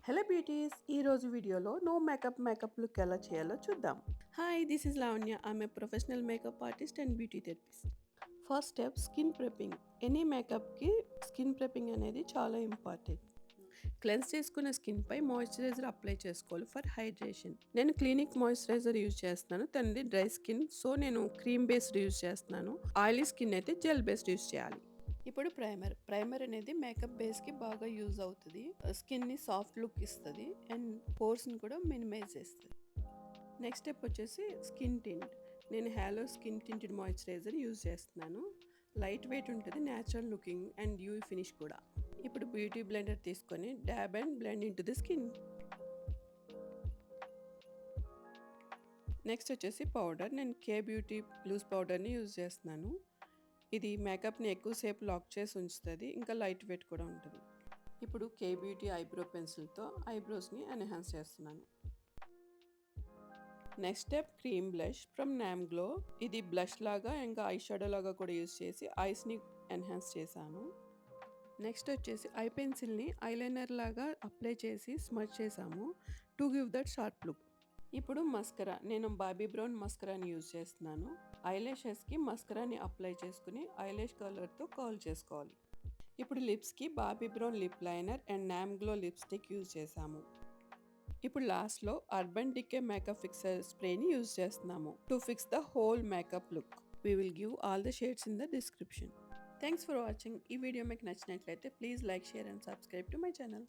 Hello beauties, ఈరోజు వీడియోలో no makeup look ఎలా చేయాలో చూద్దాం. Hi, this is Lavanya. I'm a professional makeup artist and beauty therapist. First step skin prepping. Any మేకప్కి skin prepping అనేది చాలా ఇంపార్టెంట్. క్లెన్స్ చేసుకున్న స్కిన్పై మాయిశ్చరైజర్ అప్లై చేసుకోవాలి ఫర్ హైడ్రేషన్. నేను క్లినిక్ మాయిశ్చరైజర్ యూజ్ చేస్తున్నాను, తనది డ్రై స్కిన్, సో నేను క్రీమ్ బేస్డ్ యూజ్ చేస్తున్నాను. ఆయిలీ స్కిన్ అయితే జెల్ బేస్డ్ యూజ్ చేయాలి. ఇప్పుడు ప్రైమర్ అనేది మేకప్ బేస్కి బాగా యూజ్ అవుతుంది. స్కిన్ని సాఫ్ట్ లుక్ ఇస్తుంది అండ్ పోర్స్ని కూడా మినిమైజ్ చేస్తుంది. నెక్స్ట్ స్టెప్ వచ్చేసి స్కిన్ టింట్. నేను hello skin tinted moisturiser use చేస్తున్నాను. లైట్ వెయిట్ ఉంటుంది, natural looking and UV finish కూడా. ఇప్పుడు బ్యూటీ బ్లెండర్ తీసుకొని dub and blend in to the skin. Next వచ్చేసి పౌడర్. నేను కే బ్యూటీ లూజ్ పౌడర్ని యూజ్ చేస్తున్నాను. ఇది మేకప్ని ఎక్కువసేపు లాక్ చేసి ఉంచుతుంది, ఇంకా లైట్ వెయిట్ కూడా ఉంటుంది. ఇప్పుడు కే బ్యూటీ ఐబ్రో పెన్సిల్తో ఐబ్రోస్ని ఎన్హాన్స్ చేస్తున్నాను. Next step cream blush from Nam glow. ఇది బ్లష్ లాగా ఇంకా ఐ షాడో లాగా కూడా యూజ్ చేసి ఐస్ని ఎన్హాన్స్ చేశాను. నెక్స్ట్ వచ్చేసి ఐ పెన్సిల్ని ఐలైనర్ లాగా అప్లై చేసి స్మచ్ చేసాము to give that sharp look. ఇప్పుడు మస్కరా. నేను బాబీ బ్రౌన్ మస్కరాని యూజ్ చేస్తున్నాను. ఐలాషెస్కి మస్కరాని అప్లై చేసుకుని ఐలాష్ కలర్తో కర్ల్ చేసుకోవాలి. ఇప్పుడు లిప్స్కి Bobbi Brown lip liner and NAM glow lipstick use చేసాము. ఇప్పుడు లాస్ట్లో అర్బన్ డికే మేకప్ ఫిక్సర్ స్ప్రేని యూజ్ చేస్తున్నాము to fix the whole makeup look. We will give all the shades in the description. Thanks for watching. ఈ video మీకు నచ్చినట్లయితే please like, share and subscribe to my channel.